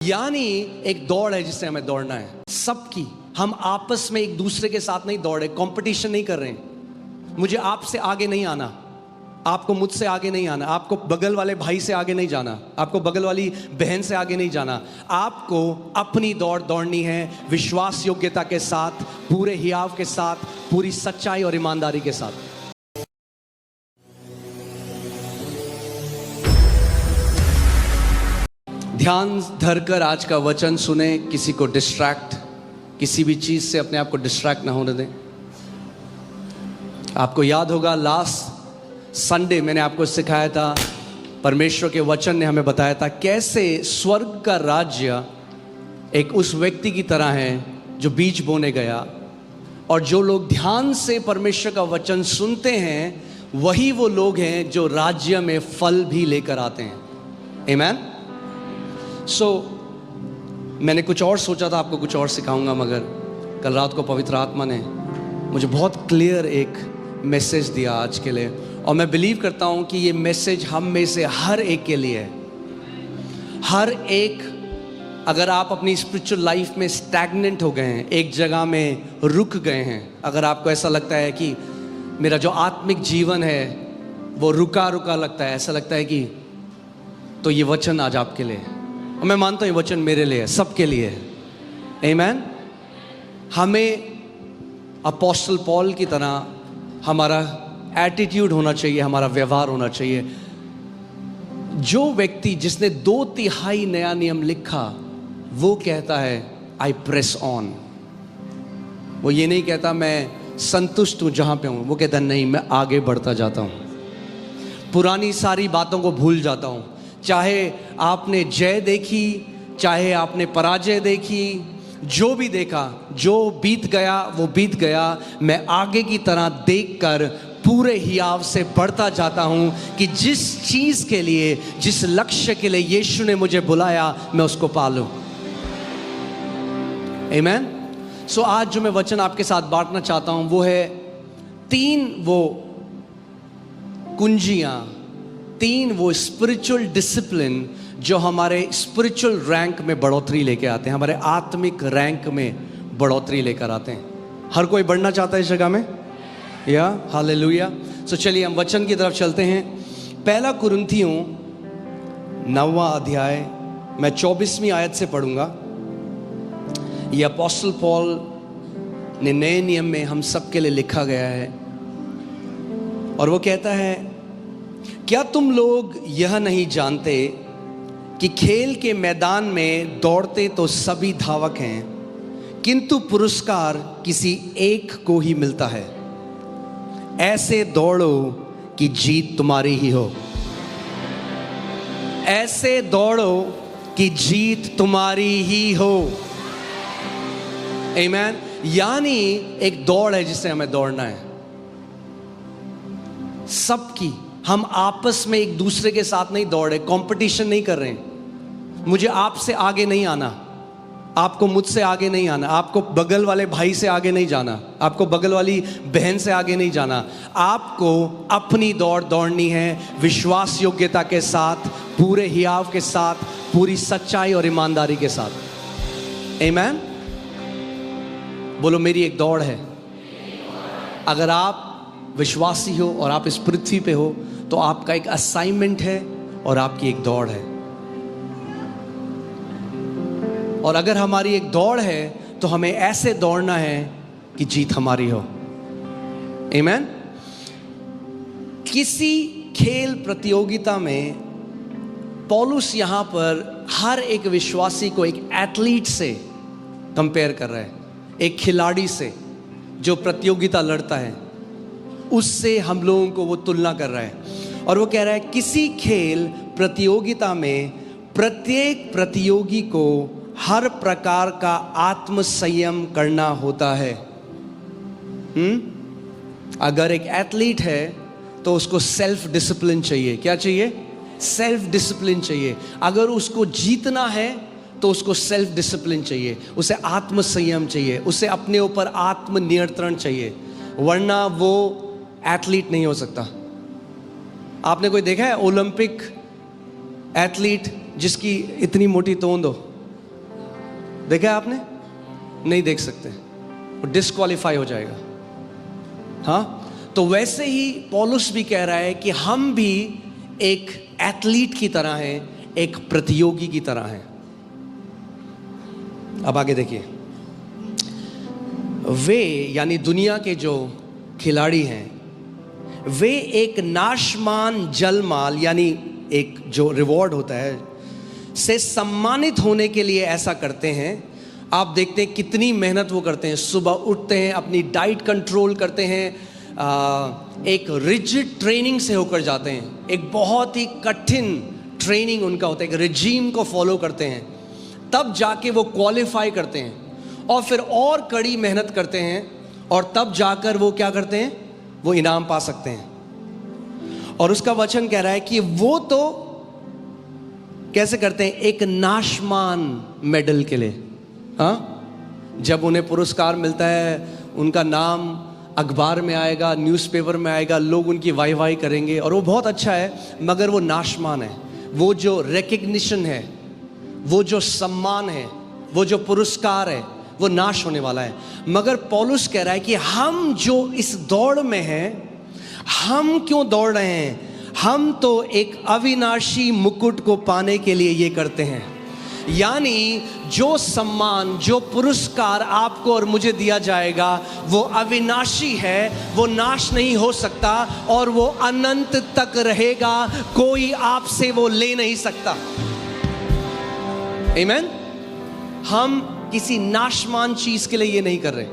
यानी एक दौड़ है जिससे हमें दौड़ना है, सबकी। हम आपस में एक दूसरे के साथ नहीं दौड़ रहे, कंपटीशन नहीं कर रहे हैं। मुझे आपसे आगे नहीं आना, आपको मुझसे आगे नहीं आना, आपको बगल वाले भाई से आगे नहीं जाना, आपको बगल वाली बहन से आगे नहीं जाना। आपको अपनी दौड़ दौड़नी है, विश्वास योग्यता के साथ, पूरे हियाव के साथ, पूरी सच्चाई और ईमानदारी के साथ। ध्यान धरकर आज का वचन सुने, किसी को डिस्ट्रैक्ट, किसी भी चीज से अपने आप को डिस्ट्रैक्ट ना होने दें। आपको याद होगा लास्ट संडे मैंने आपको सिखाया था, परमेश्वर के वचन ने हमें बताया था कैसे स्वर्ग का राज्य एक उस व्यक्ति की तरह है जो बीज बोने गया, और जो लोग ध्यान से परमेश्वर का वचन सुनते हैं वही वो लोग हैं जो राज्य में फल भी लेकर आते हैं। आमेन। मैंने कुछ और सोचा था, आपको कुछ और सिखाऊंगा, मगर कल रात को पवित्र आत्मा ने मुझे बहुत क्लियर एक मैसेज दिया आज के लिए, और मैं बिलीव करता हूं कि ये मैसेज हम में से हर एक के लिए है। हर एक, अगर आप अपनी स्पिरिचुअल लाइफ में स्टैग्नेंट हो गए हैं, एक जगह में रुक गए हैं, अगर आपको ऐसा लगता है कि मेरा जो आत्मिक जीवन है वो रुका रुका लगता है, ऐसा लगता है कि, तो ये वचन आज आपके लिए है। और मैं मानता हूँ ये वचन मेरे लिए है, सबके लिए है। आमेन। हमें अपोस्टल पॉल की तरह हमारा एटीट्यूड होना चाहिए, हमारा व्यवहार होना चाहिए। जो व्यक्ति जिसने 2/3 नया नियम लिखा वो कहता है आई प्रेस ऑन। वो ये नहीं कहता मैं संतुष्ट हूं जहां पे हूं, वो कहता नहीं, मैं आगे बढ़ता जाता हूं, पुरानी सारी बातों को भूल जाता हूं। चाहे आपने जय देखी, चाहे आपने पराजय देखी, जो भी देखा, जो बीत गया वो बीत गया, मैं आगे की तरह देखकर पूरे हियाव से बढ़ता जाता हूं कि जिस चीज के लिए, जिस लक्ष्य के लिए यीशु ने मुझे बुलाया, मैं उसको पालूं। आमेन। सो आज जो मैं वचन आपके साथ बांटना चाहता हूं वो है 3 वो कुंजियां, 3 वो स्पिरिचुअल डिसिप्लिन जो हमारे स्पिरिचुअल रैंक में बढ़ोतरी लेके आते हैं, हमारे आत्मिक रैंक में बढ़ोतरी लेकर आते हैं। हर कोई बढ़ना चाहता है इस जगह में, या हालेलुया। सो चलिए हम वचन की तरफ चलते हैं। 1 कुरिन्थियों 9वां अध्याय, मैं 24वीं आयत से पढ़ूंगा। यह अपोस्टल पॉल ने नए नियम में हम सबके लिए लिखा गया है, और वो कहता है, क्या तुम लोग यह नहीं जानते कि खेल के मैदान में दौड़ते तो सभी धावक हैं, किंतु पुरस्कार किसी एक को ही मिलता है। ऐसे दौड़ो कि जीत तुम्हारी ही हो। ऐसे दौड़ो कि जीत तुम्हारी ही हो। आमेन। यानी एक दौड़ है जिससे हमें दौड़ना है, सबकी। हम आपस में एक दूसरे के साथ नहीं दौड़ रहे, कंपटीशन नहीं कर रहे हैं। मुझे आपसे आगे नहीं आना, आपको मुझसे आगे नहीं आना, आपको बगल वाले भाई से आगे नहीं जाना, आपको बगल वाली बहन से आगे नहीं जाना। आपको अपनी दौड़ दौड़नी है, विश्वास योग्यता के साथ, पूरे हियाव के साथ, पूरी सच्चाई और ईमानदारी के साथ। आमेन। बोलो मेरी एक दौड़ है। अगर आप विश्वासी हो और आप इस पृथ्वी पे हो तो आपका एक असाइनमेंट है और आपकी एक दौड़ है। और अगर हमारी एक दौड़ है तो हमें ऐसे दौड़ना है कि जीत हमारी हो। आमेन। किसी खेल प्रतियोगिता में पौलुस यहां पर हर एक विश्वासी को एक एथलीट से कंपेयर कर रहा है, एक खिलाड़ी से जो प्रतियोगिता लड़ता है, उससे हम लोगों को वो तुलना कर रहा है। और वो कह रहा है किसी खेल प्रतियोगिता में प्रत्येक प्रतियोगी को हर प्रकार का आत्म संयम करना होता है। अगर एक एथलीट है तो उसको सेल्फ डिसिप्लिन चाहिए। क्या चाहिए? सेल्फ डिसिप्लिन चाहिए। अगर उसको जीतना है तो उसको सेल्फ डिसिप्लिन चाहिए, उसे आत्म संयम चाहिए, उसे अपने ऊपर आत्म नियंत्रण चाहिए, वरना वो एथलीट नहीं हो सकता। आपने कोई देखा है ओलंपिक एथलीट जिसकी इतनी मोटी तोंद हो? देखा है आपने? नहीं देख सकते, वो डिस्क्वालीफाई हो जाएगा। हाँ, तो वैसे ही पौलुस भी कह रहा है कि हम भी एक एथलीट की तरह हैं, एक प्रतियोगी की तरह हैं। अब आगे देखिए, वे यानी दुनिया के जो खिलाड़ी हैं, वे एक नाशमान जलमाल यानी एक जो रिवॉर्ड होता है से सम्मानित होने के लिए ऐसा करते हैं। आप देखते हैं कितनी मेहनत वो करते हैं, सुबह उठते हैं, अपनी डाइट कंट्रोल करते हैं, एक रिजिड ट्रेनिंग से होकर जाते हैं, एक बहुत ही कठिन ट्रेनिंग उनका होता है, एक रिजीम को फॉलो करते हैं, तब जाके वो क्वालिफाई करते हैं और फिर और कड़ी मेहनत करते हैं और तब जाकर वो क्या करते हैं, वो इनाम पा सकते हैं। और उसका वचन कह रहा है कि वो तो कैसे करते हैं, एक नाशमान मेडल के लिए। हाँ, जब उन्हें पुरस्कार मिलता है, उनका नाम अखबार में आएगा, न्यूज़पेपर में आएगा, लोग उनकी वाई करेंगे और वो बहुत अच्छा है, मगर वो नाशमान है। वो जो रिकग्निशन है, वो जो सम्मान है, वो जो पुरस्कार है, वो नाश होने वाला है। मगर पौलुस कह रहा है कि हम जो इस दौड़ में हैं, हम क्यों दौड़ रहे हैं? हम तो एक अविनाशी मुकुट को पाने के लिए ये करते हैं। यानी जो सम्मान, जो पुरस्कार आपको और मुझे दिया जाएगा, वो अविनाशी है, वो नाश नहीं हो सकता और वो अनंत तक रहेगा, कोई आपसे वो ले नहीं सकता। आमीन। हम किसी नाशमान चीज के लिए ये नहीं कर रहे,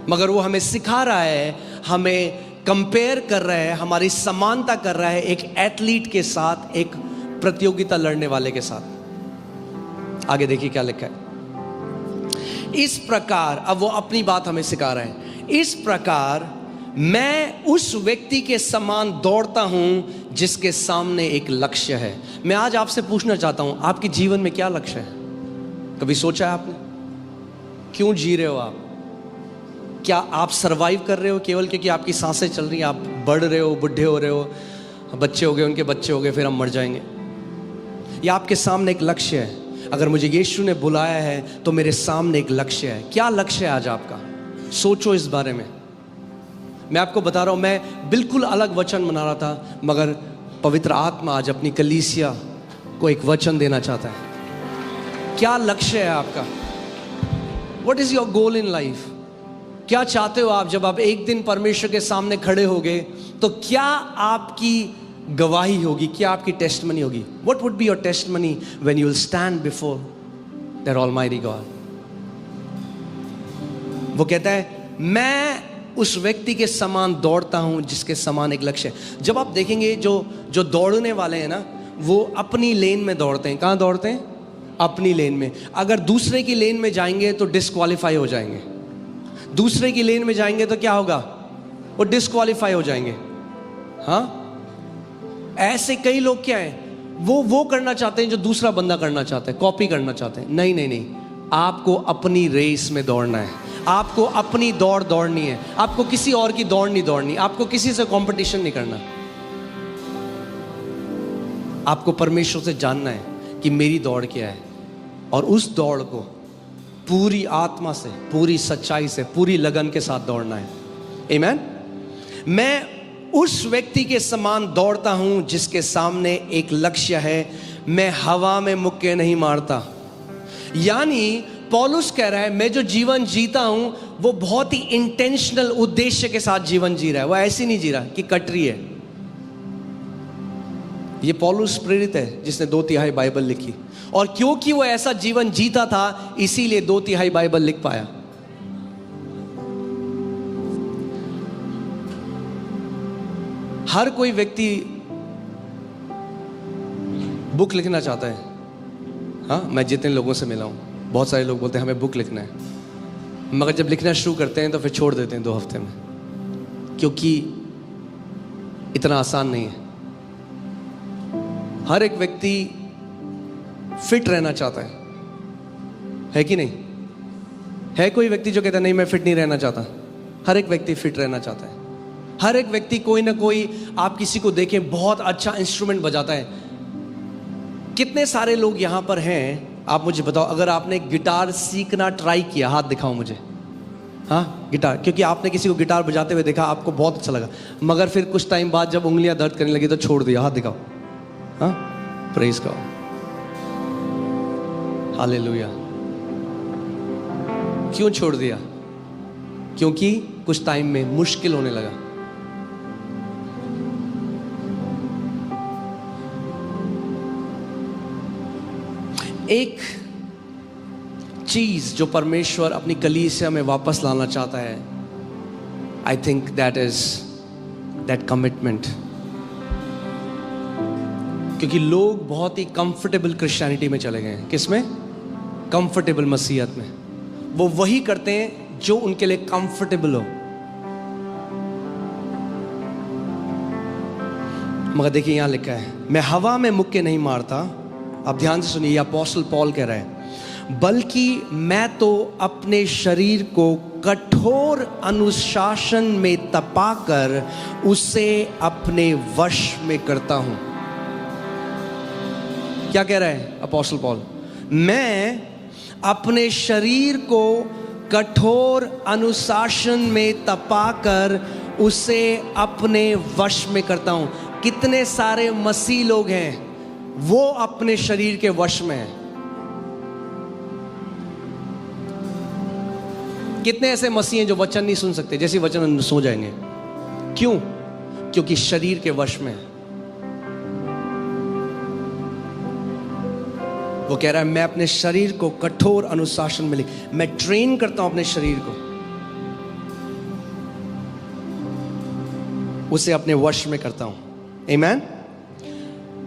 मगर वो हमें सिखा रहा है, हमें कंपेयर कर रहा है, हमारी समानता कर रहा है एक एथलीट के साथ, एक प्रतियोगिता लड़ने वाले के साथ। आगे देखिए क्या लिखा है। इस प्रकार, अब वो अपनी बात हमें सिखा रहा है, इस प्रकार मैं उस व्यक्ति के समान दौड़ता हूं जिसके सामने एक लक्ष्य है। मैं आज आपसे पूछना चाहता हूं, आपके जीवन में क्या लक्ष्य है? कभी सोचा है आपने? क्यों जी रहे हो आप? क्या आप सरवाइव कर रहे हो केवल क्योंकि आपकी सांसें चल रही हैं, आप बढ़ रहे हो, बुढ़े हो रहे हो, बच्चे हो गए, उनके बच्चे हो गए, फिर हम मर जाएंगे? या आपके सामने एक लक्ष्य है? अगर मुझे यीशु ने बुलाया है तो मेरे सामने एक लक्ष्य है। क्या लक्ष्य है आज आपका? सोचो इस बारे में। मैं आपको बता रहा हूं, मैं बिल्कुल अलग वचन बना रहा था, मगर पवित्र आत्मा आज अपनी कलीसिया को एक वचन देना चाहता है। क्या लक्ष्य है आपका? What is your goal in life? क्या चाहते हो आप? जब आप एक दिन परमेश्वर के सामने खड़े होगे तो क्या आपकी गवाही होगी, क्या आपकी टेस्टमनी होगी? What would be your testimony when you will stand before that Almighty God? वो कहता है, मैं उस व्यक्ति के समान दौड़ता हूं जिसके समान एक लक्ष्य है। जब आप देखेंगे जो दौड़ने वाले हैं ना, वो अपनी लेन में दौड़ते हैं। कहां दौड़ते हैं? अपनी लेन में। अगर दूसरे की लेन में जाएंगे तो डिस्क्वालीफाई हो जाएंगे। दूसरे की लेन में जाएंगे तो क्या होगा? वो डिस्क्वालीफाई हो जाएंगे। हाँ, ऐसे कई लोग क्या हैं, वो करना चाहते हैं जो दूसरा बंदा करना चाहता है, कॉपी करना चाहते हैं। नहीं नहीं नहीं, आपको अपनी रेस में दौड़ना है, आपको अपनी दौड़ दौड़नी है, आपको किसी और की दौड़ नहीं दौड़नी, आपको किसी से कंपटीशन नहीं करना। आपको परमेश्वर से जानना है कि मेरी दौड़ क्या है, और उस दौड़ को पूरी आत्मा से, पूरी सच्चाई से, पूरी लगन के साथ दौड़ना है। आमीन। मैं उस व्यक्ति के समान दौड़ता हूं जिसके सामने एक लक्ष्य है, मैं हवा में मुक्के नहीं मारता। यानी पौलुस कह रहा है, मैं जो जीवन जीता हूं वो बहुत ही इंटेंशनल उद्देश्य के साथ जीवन जी रहा है। वो ऐसी नहीं जी रहा कि कटरी है। ये पौलुस प्रेरित है जिसने 2/3 बाइबल लिखी, और क्योंकि वो ऐसा जीवन जीता था इसीलिए 2/3 बाइबल लिख पाया। हर कोई व्यक्ति बुक लिखना चाहता है। हाँ, मैं जितने लोगों से मिला हूं, बहुत सारे लोग बोलते हैं हमें बुक लिखना है, मगर जब लिखना शुरू करते हैं तो फिर छोड़ देते हैं 2 हफ्ते में, क्योंकि इतना आसान नहीं है। हर एक व्यक्ति फिट रहना चाहता है कि नहीं? है कोई व्यक्ति जो कहता है नहीं मैं फिट नहीं रहना चाहता? हर एक व्यक्ति फिट रहना चाहता है। हर एक व्यक्ति कोई ना कोई, आप किसी को देखें बहुत अच्छा इंस्ट्रूमेंट बजाता है। कितने सारे लोग यहां पर हैं आप मुझे बताओ, अगर आपने गिटार सीखना ट्राई किया, हाथ दिखाओ मुझे। हाँ, गिटार, क्योंकि आपने किसी को गिटार बजाते हुए देखा, आपको बहुत अच्छा लगा, मगर फिर कुछ टाइम बाद जब उंगलियां दर्द करने लगी तो छोड़ दिया। हाथ दिखाओ। हाँ, प्रेज गॉड, हालेलुया। क्यों छोड़ दिया? क्योंकि कुछ टाइम में मुश्किल होने लगा। एक चीज जो परमेश्वर अपनी कलीसिया में वापस लाना चाहता है, I think that is that commitment. क्योंकि लोग बहुत ही कंफर्टेबल क्रिश्चियनिटी में चले गए हैं। किसमें? कंफर्टेबल मसीहत में। वो वही करते हैं जो उनके लिए कंफर्टेबल हो। मगर देखिए यहां लिखा है, मैं हवा में मुक्के नहीं मारता। अब ध्यान से सुनिए, अपोस्टल पॉल कह रहा है, बल्कि मैं तो अपने शरीर को कठोर अनुशासन में तपाकर उसे अपने वश में करता हूं। क्या कह रहा है अपोस्टल पॉल? मैं अपने शरीर को कठोर अनुशासन में तपाकर उसे अपने वश में करता हूं। कितने सारे मसीह लोग हैं वो अपने शरीर के वश में हैं। कितने ऐसे मसीह हैं जो वचन नहीं सुन सकते, जैसे वचन सो जाएंगे। क्यों? क्योंकि शरीर के वश में है। वो कह रहा है, मैं अपने शरीर को कठोर अनुशासन में मैं ट्रेन करता हूं अपने शरीर को, उसे अपने वश में करता हूं। आमीन।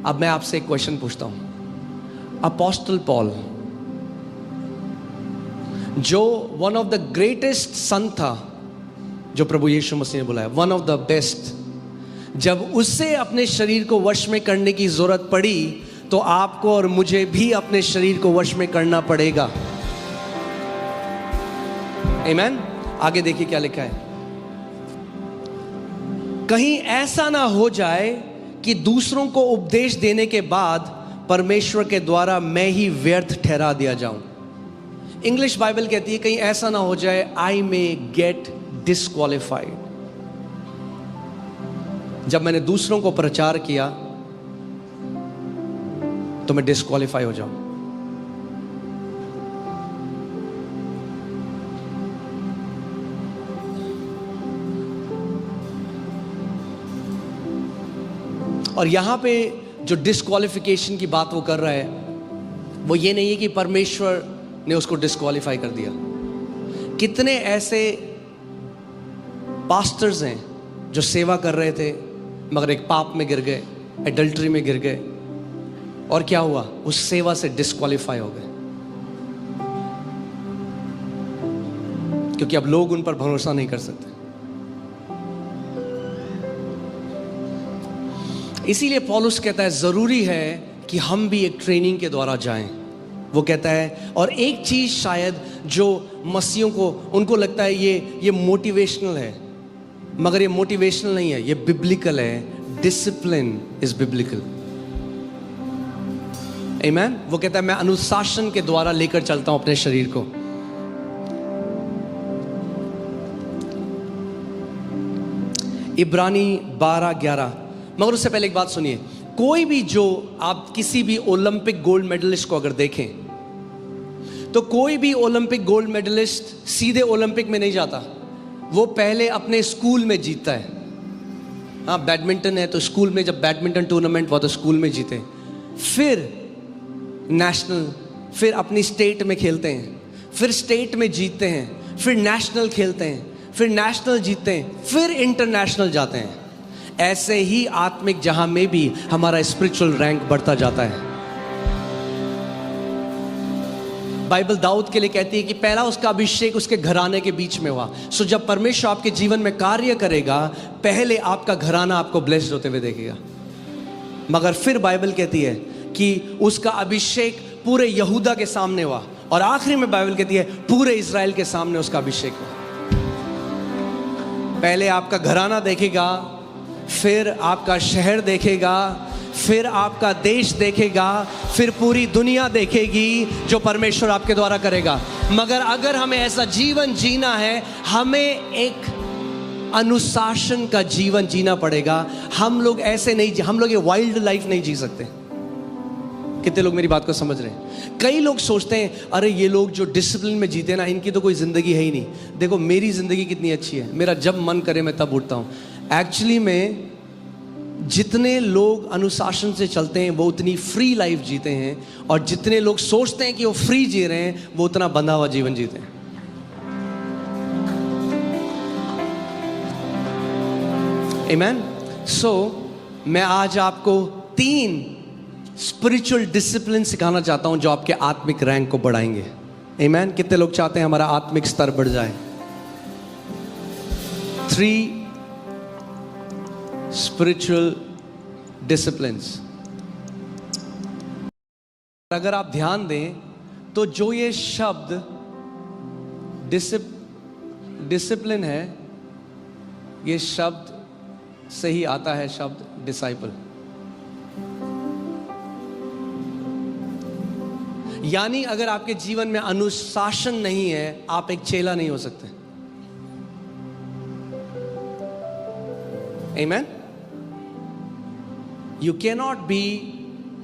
अब मैं आपसे एक क्वेश्चन पूछता हूं। अपोस्टल पॉल, जो वन ऑफ द ग्रेटेस्ट सन था जो प्रभु यीशु मसीह ने बुलाया, वन ऑफ द बेस्ट, जब उसे अपने शरीर को वश में करने की जरूरत पड़ी तो आपको और मुझे भी अपने शरीर को वश में करना पड़ेगा। आमीन। आगे देखिए क्या लिखा है, कहीं ऐसा ना हो जाए कि दूसरों को उपदेश देने के बाद परमेश्वर के द्वारा मैं ही व्यर्थ ठहरा दिया जाऊं। इंग्लिश बाइबल कहती है, कहीं ऐसा ना हो जाए, आई मे गेट डिस्क्वालिफाइड। जब मैंने दूसरों को प्रचार किया तो मैं डिस्क्वालीफाई हो जाऊं। और यहां पे जो डिस्क्वालिफिकेशन की बात वो कर रहा है, वो ये नहीं है कि परमेश्वर ने उसको डिस्क्वालीफाई कर दिया। कितने ऐसे पास्टर्स हैं जो सेवा कर रहे थे मगर एक पाप में गिर गए, एडल्ट्री में गिर गए, और क्या हुआ? उस सेवा से डिस्क्वालीफाई हो गए, क्योंकि अब लोग उन पर भरोसा नहीं कर सकते। इसीलिए पौलुस कहता है जरूरी है कि हम भी एक ट्रेनिंग के द्वारा जाएं। वो कहता है, और एक चीज शायद जो मसीहों को, उनको लगता है ये मोटिवेशनल है, मगर ये मोटिवेशनल नहीं है, ये बिब्लिकल है। Discipline is biblical. आमीन। वो कहता है, मैं अनुशासन के द्वारा लेकर चलता हूं अपने शरीर को। इब्रानी 12:11। मगर उससे पहले एक बात सुनिए, कोई भी, जो आप किसी भी ओलंपिक गोल्ड मेडलिस्ट को अगर देखें तो कोई भी ओलंपिक गोल्ड मेडलिस्ट सीधे ओलंपिक में नहीं जाता, वो पहले अपने स्कूल में जीतता है। हाँ, बैडमिंटन है तो स्कूल में जब बैडमिंटन टूर्नामेंट हुआ तो स्कूल में जीते, फिर नेशनल, फिर अपनी स्टेट में खेलते हैं, फिर स्टेट में जीतते हैं, फिर नेशनल खेलते हैं, फिर नेशनल जीतते हैं, फिर इंटरनेशनल जाते हैं। ऐसे ही आत्मिक जहां में भी हमारा स्पिरिचुअल रैंक बढ़ता जाता है। बाइबल दाऊद के लिए कहती है कि पहला उसका अभिषेक उसके घराने के बीच में हुआ। सो जब परमेश्वर आपके जीवन में कार्य करेगा, पहले आपका घराना आपको ब्लेस्ड होते हुए देखेगा, मगर फिर बाइबल कहती है कि उसका अभिषेक पूरे यहूदा के सामने हुआ, और आखिरी में बाइबल कहती है पूरे इज़राइल के सामने उसका अभिषेक हुआ। पहले आपका घराना देखेगा, फिर आपका शहर देखेगा, फिर आपका देश देखेगा, फिर पूरी दुनिया देखेगी जो परमेश्वर आपके द्वारा करेगा। मगर अगर हमें ऐसा जीवन जीना है, हमें एक अनुशासन का जीवन जीना पड़ेगा। हम लोग ऐसे नहीं, हम लोग ये वाइल्ड लाइफ नहीं जी सकते। कितने लोग मेरी बात को समझ रहे हैं? कई लोग सोचते हैं अरे ये लोग जो डिसिप्लिन में जीते ना, इनकी तो कोई ज़िंदगी है ही नहीं। देखो मेरी ज़िंदगी कितनी अच्छी है, मेरा जब मन करे मैं तब उठता हूँ। एक्चुअली में जितने लोग अनुशासन से चलते हैं वो उतनी फ्री लाइफ जीते हैं, और जितने लोग सोचते हैं कि वो फ्री जी रहे हैं वो उतना बंधा हुआ जीवन जीते हैं। आमेन। सो मैं आज आपको 3 स्पिरिचुअल डिसिप्लिन सिखाना चाहता हूं जो आपके आत्मिक रैंक को बढ़ाएंगे। आमेन। कितने लोग चाहते हैं हमारा आत्मिक स्तर बढ़ जाए? 3 स्पिरिचुअल डिसिप्लिन्स। अगर आप ध्यान दें तो जो ये शब्द डिसिप्लिन है, ये शब्द से ही आता है शब्द डिसाइपल। यानी अगर आपके जीवन में अनुशासन नहीं है, आप एक चेला नहीं हो सकते। Amen? You cannot be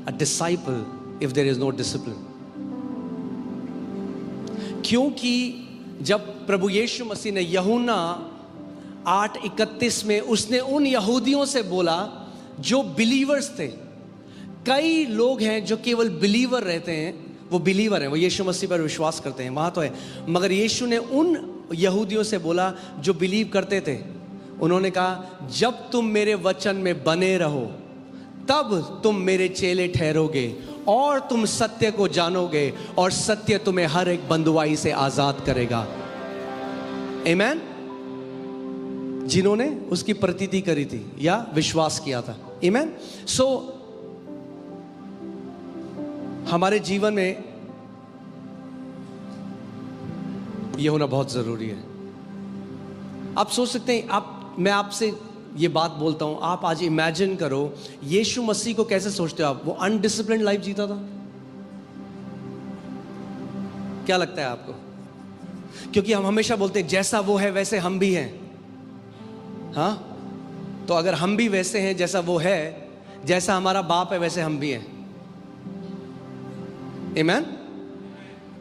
a disciple if there is no discipline. क्योंकि जब प्रभु यीशु मसीह ने यूहन्ना 8:31 में उसने उन यहूदियों से बोला जो बिलीवर्स थे। कई लोग हैं जो केवल बिलीवर रहते हैं, वो बिलीवर हैं, वो यीशु मसीह पर विश्वास करते हैं, वहाँ तो है। मगर यीशु ने उन यहूदियों से बोला जो बिलीव करते थे, उन्होंने कहा जब तुम मेरे वचन में बने रहो तब तुम मेरे चेले ठहरोगे और तुम सत्य को जानोगे और सत्य तुम्हें हर एक बंधुआई से आज़ाद करेगा। आमेन। जिन्होंने उसकी प्रतीति करी थी या विश्वास किया था। आमेन। सो हमारे जीवन में यह होना बहुत जरूरी है। आप सोच सकते हैं, मैं आपसे ये बात बोलता हूं, आप आज इमेजिन करो यीशु मसीह को कैसे सोचते हो आप? वो अनडिसिप्लिन्ड लाइफ जीता था। क्या लगता है आपको? क्योंकि हम हमेशा बोलते हैं जैसा वो है वैसे हम भी हैं। हाँ, तो अगर हम भी वैसे हैं जैसा वो है, जैसा हमारा बाप है वैसे हम भी हैं। आमेन।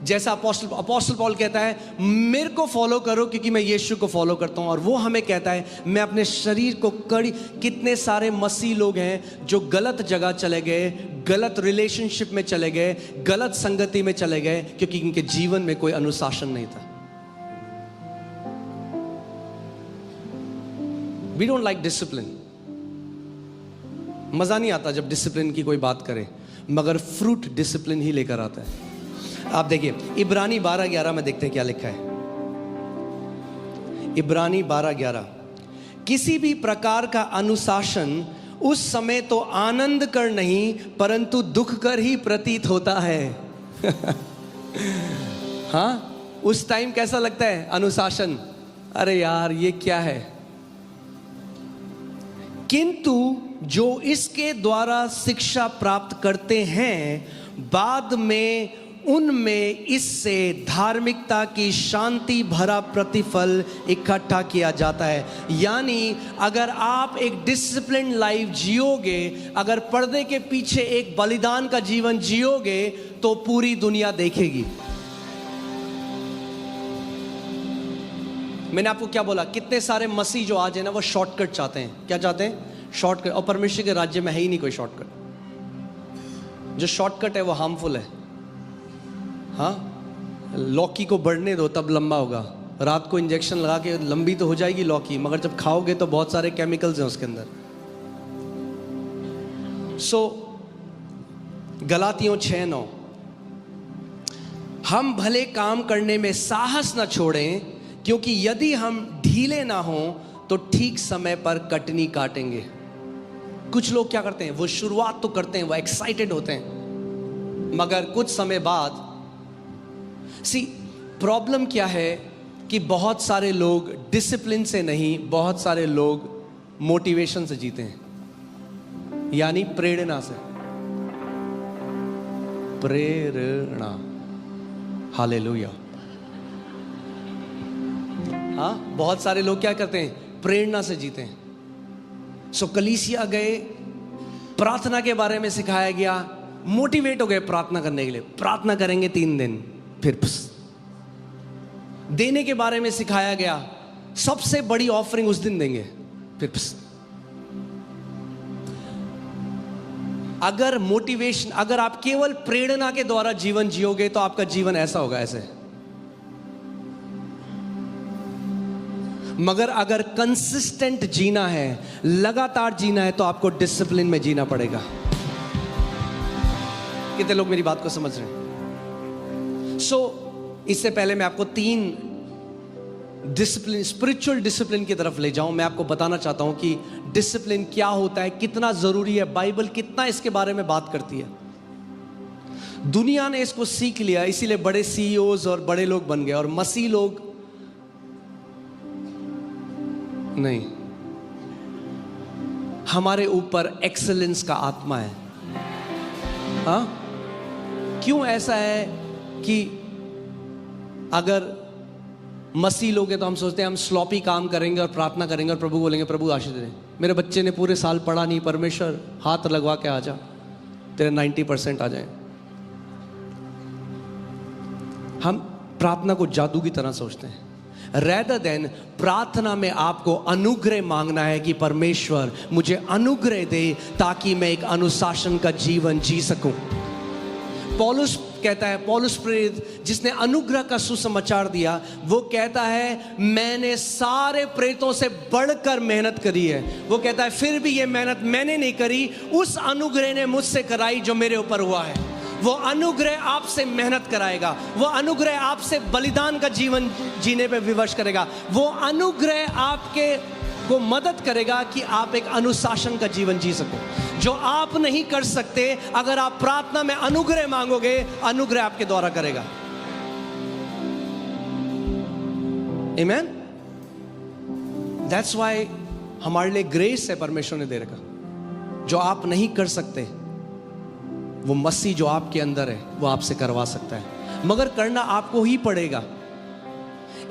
जैसा अपोस्टल पॉल कहता है मेरे को फॉलो करो क्योंकि मैं यीशु को फॉलो करता हूं, और वो हमें कहता है मैं अपने शरीर को कड़ी। कितने सारे मसीह लोग हैं जो गलत जगह चले गए, गलत रिलेशनशिप में चले गए, गलत संगति में चले गए, क्योंकि उनके जीवन में कोई अनुशासन नहीं था। We don't like discipline. मजा नहीं आता जब डिसिप्लिन की कोई बात करे, मगर फ्रूट डिसिप्लिन ही लेकर आता है। आप देखिए इब्रानी 12:11 में देखते हैं क्या लिखा है। इब्रानी 12:11, किसी भी प्रकार का अनुशासन उस समय तो आनंद कर नहीं परंतु दुख कर ही प्रतीत होता है। हाँ, उस टाइम कैसा लगता है अनुशासन? अरे यार ये क्या है? किंतु जो इसके द्वारा शिक्षा प्राप्त करते हैं बाद में उनमें इससे धार्मिकता की शांति भरा प्रतिफल इकट्ठा किया जाता है। यानी अगर आप एक डिसिप्लिन लाइफ जियोगे, अगर पर्दे के पीछे एक बलिदान का जीवन जियोगे, तो पूरी दुनिया देखेगी। मैंने आपको क्या बोला? कितने सारे मसीह जो आज है ना, वो शॉर्टकट चाहते हैं। क्या चाहते हैं? शॉर्टकट। और परमेश्वर के राज्य में है ही नहीं कोई शॉर्टकट। जो शॉर्टकट है वो हार्मफुल है। हाँ, लौकी को बढ़ने दो तब लंबा होगा। रात को इंजेक्शन लगा के लंबी तो हो जाएगी लौकी, मगर जब खाओगे तो बहुत सारे केमिकल्स हैं उसके अंदर। गलातियों 6:9, हम भले काम करने में साहस न छोड़ें, क्योंकि यदि हम ढीले ना हों तो ठीक समय पर कटनी काटेंगे। कुछ लोग क्या करते हैं? वो शुरुआत तो करते हैं, वो एक्साइटेड होते हैं, मगर कुछ समय बाद प्रॉब्लम क्या है कि बहुत सारे लोग डिसिप्लिन से नहीं, बहुत सारे लोग मोटिवेशन से जीते हैं। यानी प्रेरणा से, प्रेरणा। हालेलुया। हाँ, बहुत सारे लोग क्या करते हैं, प्रेरणा से जीते हैं। सो कलीसिया गए, प्रार्थना के बारे में सिखाया गया, मोटिवेट हो गए प्रार्थना करने के लिए। प्रार्थना करेंगे 3 दिन, फिर देने के बारे में सिखाया गया, सबसे बड़ी ऑफरिंग उस दिन देंगे, फिर अगर मोटिवेशन, अगर आप केवल प्रेरणा के द्वारा जीवन जियोगे तो आपका जीवन ऐसा होगा, ऐसे। मगर अगर कंसिस्टेंट जीना है, लगातार जीना है, तो आपको डिसिप्लिन में जीना पड़ेगा। कितने लोग मेरी बात को समझ रहे हैं? इससे पहले मैं आपको 3 डिसिप्लिन, स्पिरिचुअल डिसिप्लिन की तरफ ले जाऊं। मैं आपको बताना चाहता हूं कि डिसिप्लिन क्या होता है, कितना जरूरी है, बाइबल कितना इसके बारे में बात करती है। दुनिया ने इसको सीख लिया, इसीलिए बड़े सीईओज और बड़े लोग बन गए, और मसीह लोग नहीं। हमारे ऊपर एक्सेलेंस का आत्मा है। हाँ, क्यों ऐसा है कि अगर मसीह लोग हैं तो हम सोचते हैं हम स्लॉपी काम करेंगे और प्रार्थना करेंगे और प्रभु बोलेंगे प्रभु आशीष दे। मेरे बच्चे ने पूरे साल पढ़ा नहीं, परमेश्वर हाथ लगवा के आ जा, तेरे 90% आ जाए। हम प्रार्थना को जादू की तरह सोचते हैं, रेदर देन प्रार्थना में आपको अनुग्रह मांगना है कि परमेश्वर मुझे अनुग्रह दे ताकि मैं एक अनुशासन का जीवन जी सकूं। पौलुस कहता है, पौलुस प्रेरित जिसने अनुग्रह का सुसमाचार दिया, वो कहता है मैंने सारे प्रेरितों से बढ़कर मेहनत करी है। वो कहता है फिर भी ये मेहनत मैंने नहीं करी, उस अनुग्रह ने मुझसे कराई जो मेरे ऊपर हुआ है। वो अनुग्रह आपसे मेहनत कराएगा, वो अनुग्रह आपसे बलिदान का जीवन जीने पे विवश करेगा, वो अनुग्रह आपके को मदद करेगा कि आप एक अनुशासन का जीवन जी सको, जो आप नहीं कर सकते। अगर आप प्रार्थना में अनुग्रह मांगोगे, अनुग्रह आपके द्वारा करेगा। आमेन। दैट्स व्हाई हमारे लिए ग्रेस है, परमेश्वर ने दे रखा। जो आप नहीं कर सकते, वो मसीह जो आपके अंदर है वो आपसे करवा सकता है, मगर करना आपको ही पड़ेगा।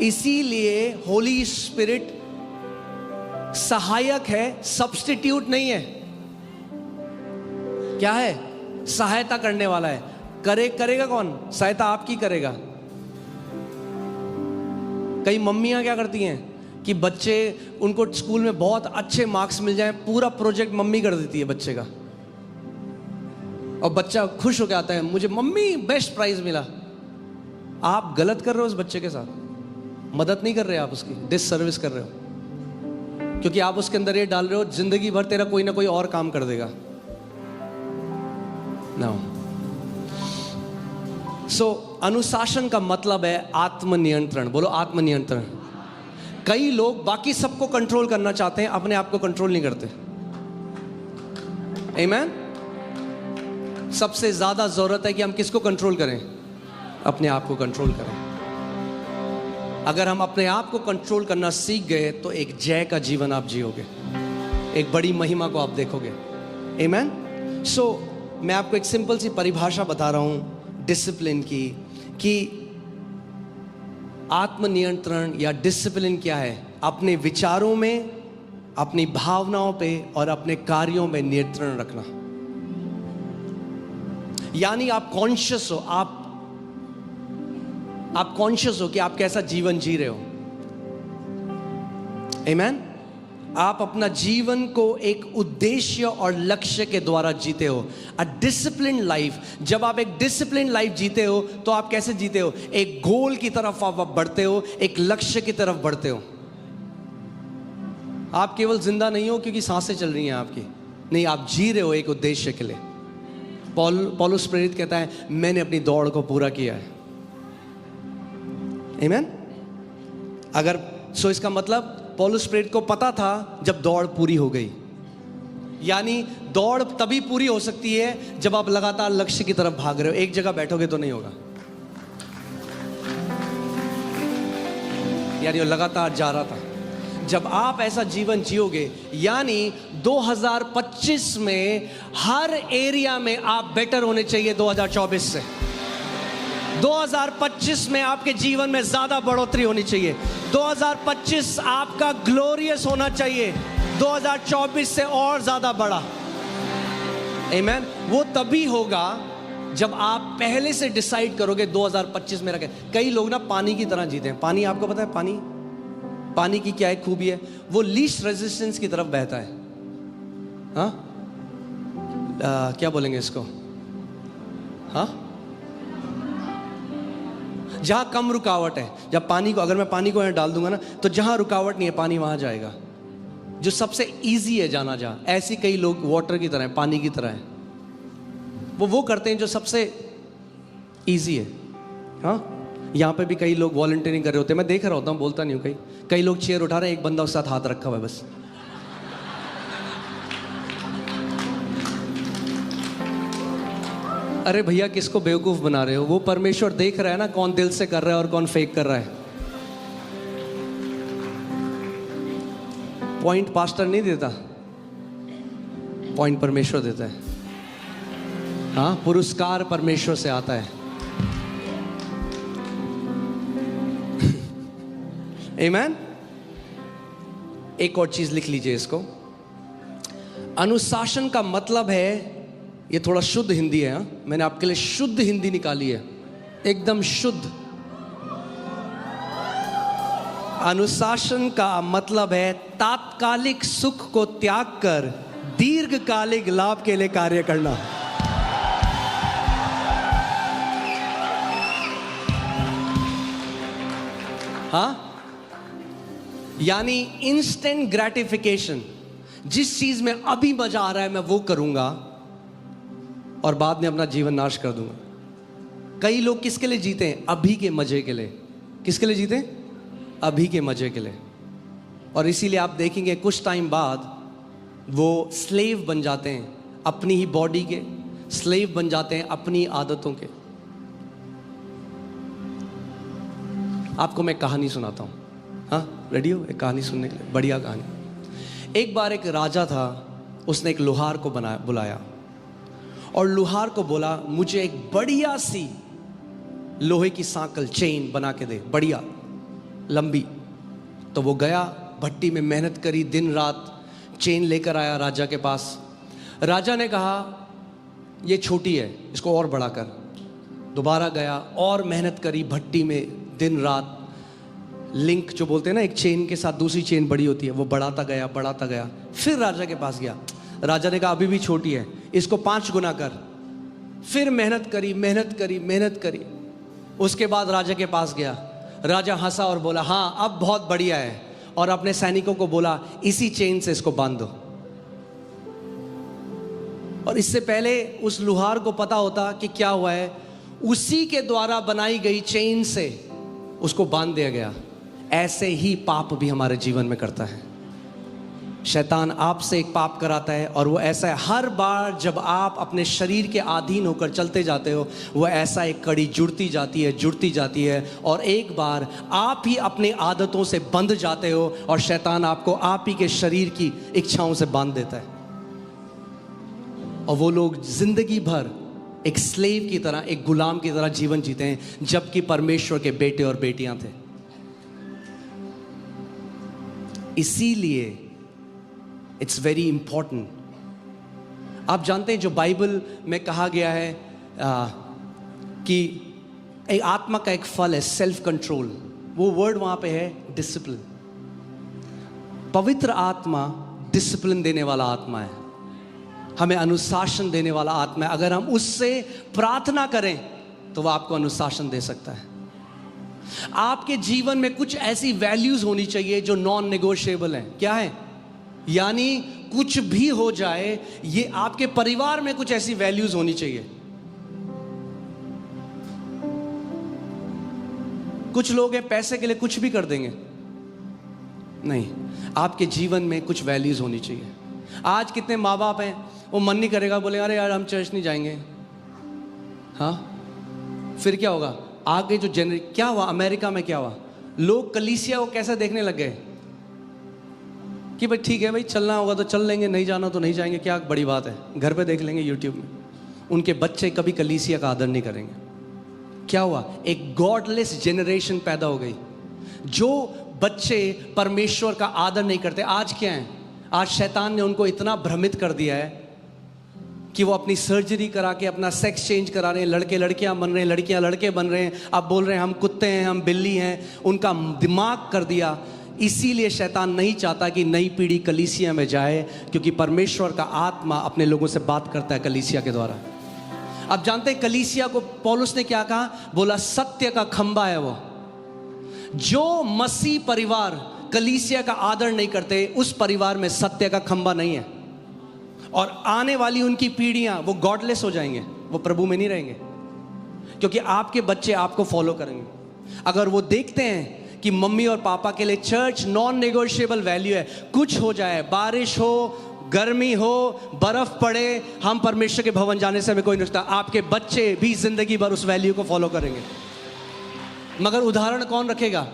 इसीलिए होली स्पिरिट सहायक है, सब्स्टिट्यूट नहीं है। क्या है? सहायता करने वाला है। करेगा कौन? सहायता आपकी करेगा। कई मम्मियां क्या करती हैं कि बच्चे, उनको स्कूल में बहुत अच्छे मार्क्स मिल जाएं, पूरा प्रोजेक्ट मम्मी कर देती है बच्चे का, और बच्चा खुश होकर आता है मुझे मम्मी बेस्ट प्राइज मिला। आप गलत कर रहे हो उस बच्चे के साथ, मदद नहीं कर रहे आप उसकी, डिस सर्विस कर रहे हो, क्योंकि आप उसके अंदर ये डाल रहे हो जिंदगी भर तेरा कोई ना कोई और काम कर देगा। नो। अनुशासन का मतलब है आत्मनियंत्रण। बोलो आत्मनियंत्रण। कई लोग बाकी सबको कंट्रोल करना चाहते हैं, अपने आप को कंट्रोल नहीं करते। आमेन। सबसे ज्यादा जरूरत है कि हम किसको कंट्रोल करें? अपने आप को कंट्रोल करें। अगर हम अपने आप को कंट्रोल करना सीख गए तो एक जय का जीवन आप जियोगे, एक बड़ी महिमा को आप देखोगे। आमेन। मैं आपको एक सिंपल सी परिभाषा बता रहा हूं डिसिप्लिन की, कि आत्मनियंत्रण या डिसिप्लिन क्या है? अपने विचारों में, अपनी भावनाओं पे और अपने कार्यों में नियंत्रण रखना। यानी आप कॉन्शियस हो, आप कॉन्शियस हो कि आप कैसा जीवन जी रहे हो। आमेन। आप अपना जीवन को एक उद्देश्य और लक्ष्य के द्वारा जीते हो। अ डिसिप्लिन लाइफ, जब आप एक डिसिप्लिन लाइफ जीते हो तो आप कैसे जीते हो? एक गोल की तरफ आप बढ़ते हो, एक लक्ष्य की तरफ बढ़ते हो। आप केवल जिंदा नहीं हो क्योंकि सांसें चल रही हैं आपकी, नहीं, आप जी रहे हो एक उद्देश्य के लिए। पौलुस प्रेरित कहता है मैंने अपनी दौड़ को पूरा किया है। आमेन। अगर इसका मतलब पौलुस प्रेरित को पता था जब दौड़ पूरी हो गई। यानी दौड़ तभी पूरी हो सकती है जब आप लगातार लक्ष्य की तरफ भाग रहे हो। एक जगह बैठोगे तो नहीं होगा। यानी वो लगातार जा रहा था। जब आप ऐसा जीवन जियोगे, यानी 2025 में हर एरिया में आप बेटर होने चाहिए 2024 से। 2025 में आपके जीवन में ज्यादा बढ़ोतरी होनी चाहिए। 2025 आपका ग्लोरियस होना चाहिए, 2024 से और ज्यादा बड़ा। आमीन। वो तभी होगा जब आप पहले से डिसाइड करोगे 2025 में रखे। कई लोग ना पानी की तरह जीते हैं। पानी, आपको पता है पानी की क्या एक खूबी है? वो लीस्ट रेजिस्टेंस की तरफ बहता है। हाँ, क्या बोलेंगे इसको? हाँ, जहां कम रुकावट है। जब पानी को, अगर मैं पानी को यहाँ डाल दूंगा ना, तो जहां रुकावट नहीं है पानी वहां जाएगा। जो सबसे इजी है जाना जहां, ऐसे कई लोग वाटर की तरह है, पानी की तरह है। वो करते हैं जो सबसे इजी है। हाँ, यहाँ पे भी कई लोग वॉलंटियरिंग कर रहे होते हैं, मैं देख रहा होता हूँ, बोलता नहीं हूँ। कई लोग चेयर उठा रहे हैं, एक बंदा उसके साथ हाथ रखा हुआ है बस। अरे भैया, किसको बेवकूफ बना रहे हो? वो परमेश्वर देख रहा है ना, कौन दिल से कर रहा है और कौन फेक कर रहा है। पॉइंट पास्टर नहीं देता, पॉइंट परमेश्वर देता है। हाँ, पुरस्कार परमेश्वर से आता है। आमीन। एक और चीज लिख लीजिए इसको। अनुशासन का मतलब है, ये थोड़ा शुद्ध हिंदी है। मैंने आपके लिए शुद्ध हिंदी निकाली है, एकदम शुद्ध। अनुशासन का मतलब है तात्कालिक सुख को त्याग कर दीर्घकालिक लाभ के लिए कार्य करना। हाँ, यानी इंस्टेंट ग्रेटिफिकेशन। जिस चीज में अभी मजा आ रहा है मैं वो करूंगा और बाद में अपना जीवन नाश कर दूंगा। कई लोग किसके लिए जीते हैं? अभी के मजे के लिए। किसके लिए जीते हैं? अभी के मजे के लिए। और इसीलिए आप देखेंगे कुछ टाइम बाद वो स्लेव बन जाते हैं अपनी ही बॉडी के, स्लेव बन जाते हैं अपनी आदतों के। आपको मैं कहानी सुनाता हूं। हाँ, रेडी हो एक कहानी सुनने के लिए? बढ़िया कहानी। एक बार एक राजा था, उसने एक लोहार को बुलाया और लोहार को बोला, मुझे एक बढ़िया सी लोहे की सांकल, चेन बना के दे, बढ़िया लंबी। तो वो गया, भट्टी में मेहनत करी, दिन रात चेन लेकर आया राजा के पास। राजा ने कहा ये छोटी है, इसको और बड़ा कर। दोबारा गया और मेहनत करी भट्टी में, दिन रात। लिंक जो बोलते हैं ना, एक चेन के साथ दूसरी चेन बड़ी होती है, वो बढ़ाता गया। फिर राजा के पास गया। राजा ने कहा अभी भी छोटी है, इसको 5 गुना कर। फिर मेहनत करी। उसके बाद राजा के पास गया। राजा हंसा और बोला हाँ अब बहुत बढ़िया है, और अपने सैनिकों को बोला इसी चेन से इसको बांध दो। और इससे पहले उस लोहार को पता होता कि क्या हुआ है, उसी के द्वारा बनाई गई चेन से उसको बांध दिया गया। ऐसे ही पाप भी हमारे जीवन में करता है। शैतान आपसे एक पाप कराता है, और वो ऐसा है, हर बार जब आप अपने शरीर के अधीन होकर चलते जाते हो, वो ऐसा एक कड़ी जुड़ती जाती है, और एक बार आप ही अपनी आदतों से बंध जाते हो, और शैतान आपको आप ही के शरीर की इच्छाओं से बांध देता है। और वो लोग जिंदगी भर एक स्लेव की तरह, एक गुलाम की तरह जीवन जीते हैं, जबकि परमेश्वर के बेटे और बेटियां थे। इसीलिए इट्स वेरी इंपॉर्टेंट। आप जानते हैं जो बाइबल में कहा गया है कि एक आत्मा का एक फल है सेल्फ कंट्रोल, वो वर्ड वहां पे है डिसिप्लिन। पवित्र आत्मा डिसिप्लिन देने वाला आत्मा है, हमें अनुशासन देने वाला आत्मा है। अगर हम उससे प्रार्थना करें तो वह आपको अनुशासन दे सकता है। आपके जीवन में कुछ ऐसी वैल्यूज होनी चाहिए जो नॉन नेगोशिएबल हैं। क्या है? यानी कुछ भी हो जाए, ये आपके परिवार में कुछ ऐसी वैल्यूज होनी चाहिए। कुछ लोग हैं पैसे के लिए कुछ भी कर देंगे, नहीं, आपके जीवन में कुछ वैल्यूज होनी चाहिए। आज कितने माँ बाप हैं, वो मन नहीं करेगा, बोले अरे यार हम चर्च नहीं जाएंगे। हाँ, फिर क्या होगा? आगे जो क्या हुआ अमेरिका में, क्या हुआ? लोग कलीसिया को कैसे देखने लग गए? कि भाई ठीक है भाई, चलना होगा तो चल लेंगे, नहीं जाना तो नहीं जाएंगे, क्या बड़ी बात है, घर पे देख लेंगे यूट्यूब में। उनके बच्चे कभी कलीसिया का आदर नहीं करेंगे। क्या हुआ? एक गॉडलेस जेनरेशन पैदा हो गई। जो बच्चे परमेश्वर का आदर नहीं करते, आज क्या है, आज शैतान ने उनको इतना भ्रमित कर दिया है कि वो अपनी सर्जरी करा के अपना सेक्स चेंज करा रहे हैं, लड़के लड़कियां बन रहे हैं, लड़कियां लड़के बन रहे हैं, अब बोल रहे हैं हम कुत्ते हैं, हम बिल्ली हैं। उनका दिमाग कर दिया। इसीलिए शैतान नहीं चाहता कि नई पीढ़ी कलीसिया में जाए, क्योंकि परमेश्वर का आत्मा अपने लोगों से बात करता है कलीसिया के द्वारा। अब जानते हैं कलीसिया को पौलुस ने क्या कहा? बोला सत्य का खंबा है वो। जो मसीह परिवार कलीसिया का आदर नहीं करते, उस परिवार में सत्य का खंबा नहीं है। और आने वाली उनकी पीढ़ियां वो गॉडलेस हो जाएंगे, वो प्रभु में नहीं रहेंगे, क्योंकि आपके बच्चे आपको फॉलो करेंगे। अगर वो देखते हैं कि मम्मी और पापा के लिए चर्च नॉन नेगोशिएबल वैल्यू है, कुछ हो जाए, बारिश हो, गर्मी हो, बर्फ पड़े, हम परमेश्वर के भवन जाने से हमें कोई नहीं रुकता, आपके बच्चे भी जिंदगी भर उस वैल्यू को फॉलो करेंगे। मगर उदाहरण कौन रखेगा?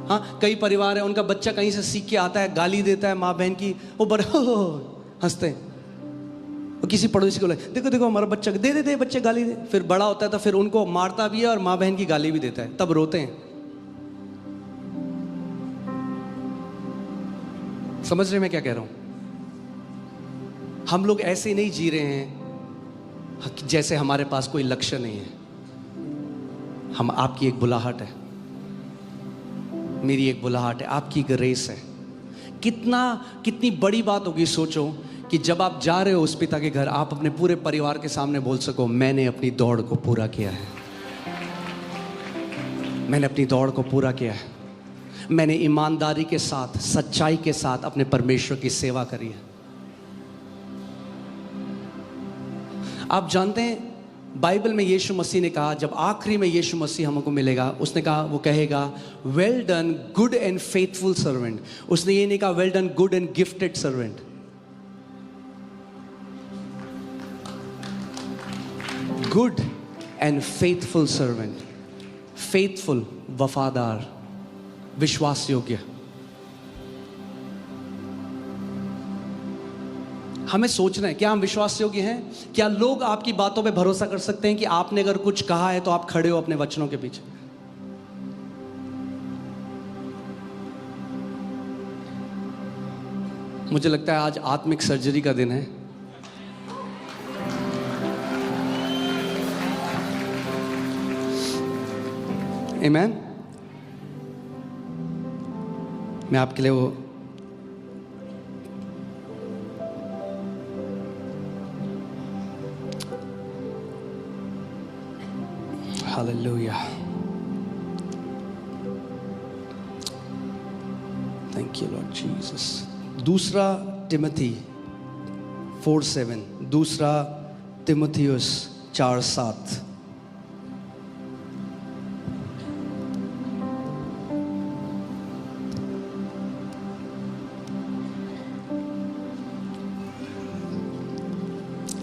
हाँ, कई परिवार है उनका बच्चा कहीं से सीख के आता है, गाली देता है माँ बहन की, वो बड़े हंसते हैं। वो किसी पड़ोसी को लगे, देखो देखो हमारा बच्चा दे दे बच्चे गाली दे, फिर बड़ा होता है तो फिर उनको मारता भी है और माँ बहन की गाली भी देता है, तब रोते हैं। समझ रहे मैं क्या कह रहा हूं? हम लोग ऐसे नहीं जी रहे हैं जैसे हमारे पास कोई लक्ष्य नहीं है। हम आपकी एक बुलाहट है, मेरी एक बुलाहट है, आपकी एक रेस है। कितनी बड़ी बात होगी, सोचो कि जब आप जा रहे हो उस पिता के घर, आप अपने पूरे परिवार के सामने बोल सको, मैंने अपनी दौड़ को पूरा किया है, मैंने अपनी दौड़ को पूरा किया है, मैंने ईमानदारी के साथ, सच्चाई के साथ अपने परमेश्वर की सेवा करी है। आप जानते हैं बाइबल में यीशु मसीह ने कहा, जब आखिरी में यीशु मसीह हमको मिलेगा, उसने कहा, वो कहेगा well done good and faithful servant. उसने ये नहीं कहा well done good and gifted servant. Good and faithful servant. Faithful, वफादार, विश्वास योग्य। हमें सोचना है, क्या हम विश्वास योग्य हैं? क्या लोग आपकी बातों पे भरोसा कर सकते हैं कि आपने अगर कुछ कहा है तो आप खड़े हो अपने वचनों के पीछे? मुझे लगता है आज आत्मिक सर्जरी का दिन है। आमीन। मैं आपके लिए वो Hallelujah. Thank you Lord Jesus. दूसरा तिमोथी 4:7, दूसरा तिमोथियुस 4:7।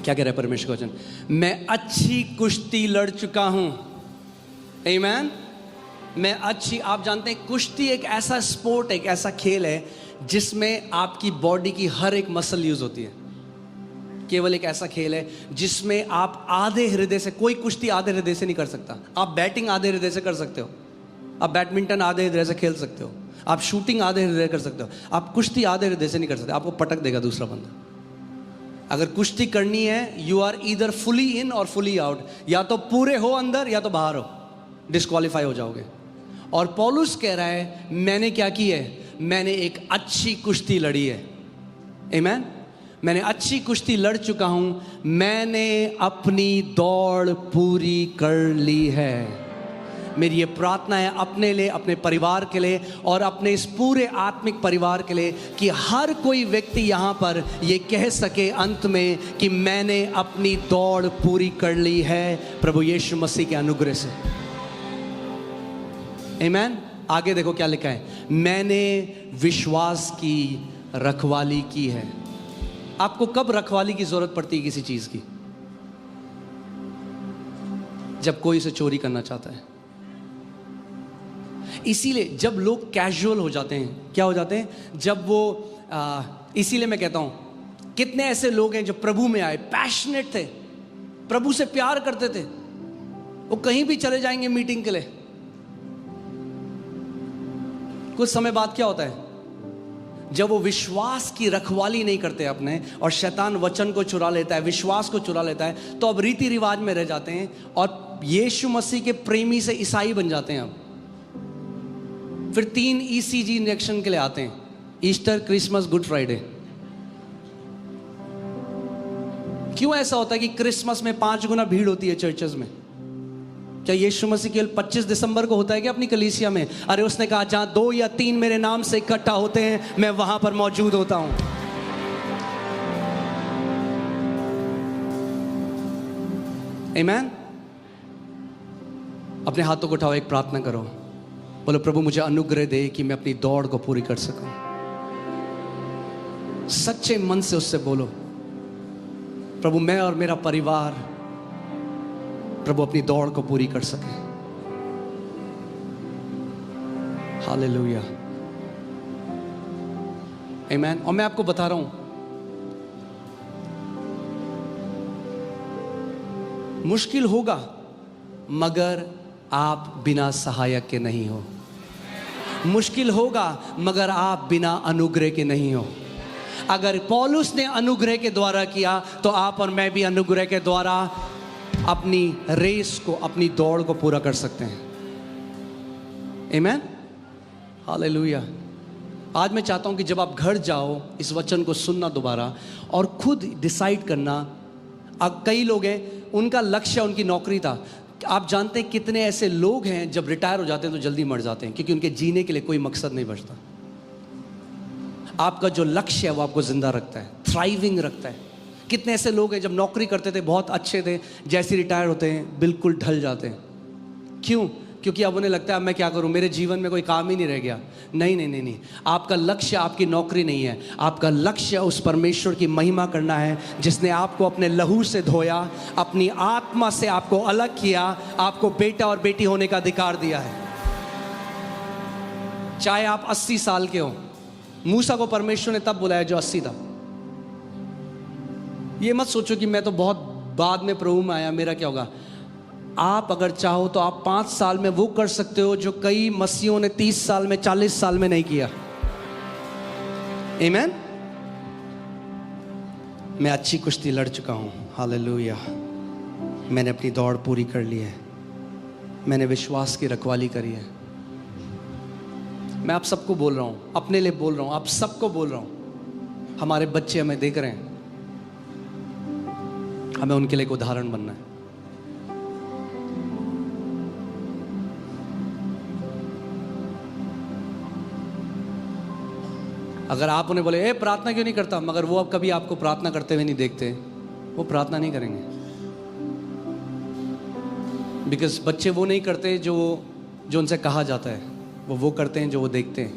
क्या कह रहा है परमेश्वर का वचन? मैं अच्छी कुश्ती लड़ चुका हूं। आमीन। मैं अच्छी, आप जानते हैं कुश्ती एक ऐसा स्पोर्ट, एक ऐसा खेल है जिसमें आपकी बॉडी की हर एक मसल यूज होती है। केवल एक ऐसा खेल है जिसमें आप आधे हृदय से, कोई कुश्ती आधे हृदय से नहीं कर सकता। आप बैटिंग आधे हृदय से कर सकते हो, आप बैडमिंटन आधे हृदय से खेल सकते हो, आप शूटिंग आधे हृदय कर सकते हो, आप कुश्ती आधे हृदय से नहीं कर सकते। आपको पटक देगा दूसरा बंदा। अगर कुश्ती करनी है, you are either fully in or fully out, या तो पूरे हो अंदर या तो बाहर हो, डिस्क्वालीफाई हो जाओगे। और पौलुस कह रहा है मैंने क्या की है? मैंने एक अच्छी कुश्ती लड़ी है। आमीन। मैंने अच्छी कुश्ती लड़ चुका हूं, मैंने अपनी दौड़ पूरी कर ली है। मेरी ये प्रार्थना है अपने लिए, अपने परिवार के लिए और अपने इस पूरे आत्मिक परिवार के लिए, कि हर कोई व्यक्ति यहाँ पर ये कह सके अंत में कि मैंने अपनी दौड़ पूरी कर ली है प्रभु यीशु मसीह के अनुग्रह से। आमीन। आगे देखो क्या लिखा है, मैंने विश्वास की रखवाली की है। आपको कब रखवाली की जरूरत पड़ती है किसी चीज की? जब कोई इसे चोरी करना चाहता है। इसीलिए जब लोग कैजुअल हो जाते हैं, क्या हो जाते हैं, जब वो इसीलिए मैं कहता हूँ कितने ऐसे लोग हैं जो प्रभु में आए, पैशनेट थे, प्रभु से प्यार करते थे, वो कहीं भी चले जाएंगे मीटिंग के लिए। कुछ समय बाद क्या होता है, जब वो विश्वास की रखवाली नहीं करते अपने, और शैतान वचन को चुरा लेता है, विश्वास को चुरा लेता है, तो अब रीति रिवाज में रह जाते हैं और यीशु मसीह के प्रेमी से ईसाई बन जाते हैं। अब फिर 3 ECG इंजेक्शन के लिए आते हैं, ईस्टर, क्रिसमस, गुड फ्राइडे। क्यों ऐसा होता है कि क्रिसमस में 5 गुना भीड़ होती है चर्चेस में? क्या यीशु मसीह केवल 25 दिसंबर को होता है क्या अपनी कलीसिया में? अरे उसने कहा जहां 2 या 3 मेरे नाम से इकट्ठा होते हैं, मैं वहां पर मौजूद होता हूं। आमीन। अपने हाथों को उठाओ, एक प्रार्थना करो, बोलो प्रभु मुझे अनुग्रह दे कि मैं अपनी दौड़ को पूरी कर सकूं। सच्चे मन से उससे बोलो, प्रभु मैं और मेरा परिवार प्रभु अपनी दौड़ को पूरी कर सके। हालेलुया, आमीन। और मैं आपको बता रहा हूं, मुश्किल होगा मगर आप बिना सहायक के नहीं हो। मुश्किल होगा मगर आप बिना अनुग्रह के नहीं हो। अगर पौलुस ने अनुग्रह के द्वारा किया तो आप और मैं भी अनुग्रह के द्वारा अपनी रेस को, अपनी दौड़ को पूरा कर सकते हैं। आमीन, हालेलुया। आज मैं चाहता हूं कि जब आप घर जाओ इस वचन को सुनना दोबारा और खुद डिसाइड करना। अब कई लोग हैं उनका लक्ष्य उनकी नौकरी था। आप जानते हैं कितने ऐसे लोग हैं जब रिटायर हो जाते हैं तो जल्दी मर जाते हैं, क्योंकि उनके जीने के लिए कोई मकसद नहीं बचता। आपका जो लक्ष्य है वो आपको जिंदा रखता है, थ्राइविंग रखता है। कितने ऐसे लोग हैं जब नौकरी करते थे बहुत अच्छे थे, जैसे रिटायर होते हैं बिल्कुल ढल जाते हैं। क्यों? क्योंकि अब उन्हें लगता है अब मैं क्या करूं, मेरे जीवन में कोई काम ही नहीं रह गया। नहीं नहीं नहीं नहीं, आपका लक्ष्य आपकी नौकरी नहीं है। आपका लक्ष्य उस परमेश्वर की महिमा करना है जिसने आपको अपने लहू से धोया, अपनी आत्मा से आपको अलग किया, आपको बेटा और बेटी होने का अधिकार दिया है। चाहे आप 80 साल के हो। मूसा को परमेश्वर ने तब बुलाया जो 80 था। ये मत सोचो कि मैं तो बहुत बाद में प्रभु में आया, मेरा क्या होगा। आप अगर चाहो तो आप 5 साल में वो कर सकते हो जो कई मसीहों ने 30 साल में, 40 साल में नहीं किया। आमीन। मैं अच्छी कुश्ती लड़ चुका हूं, हालेलुया। मैंने अपनी दौड़ पूरी कर ली है, मैंने विश्वास की रखवाली करी है। मैं आप सबको बोल रहा हूं, अपने लिए बोल रहा हूं, आप सबको बोल रहा हूं। हमारे बच्चे हमें देख रहे हैं, हमें उनके लिए एक उदाहरण बनना है। अगर आप उन्हें बोले ए प्रार्थना क्यों नहीं करता, मगर वो अब कभी आपको प्रार्थना करते हुए नहीं देखते, वो प्रार्थना नहीं करेंगे। बिकॉज बच्चे वो नहीं करते जो उनसे कहा जाता है, वो करते हैं जो वो देखते हैं।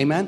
आमीन।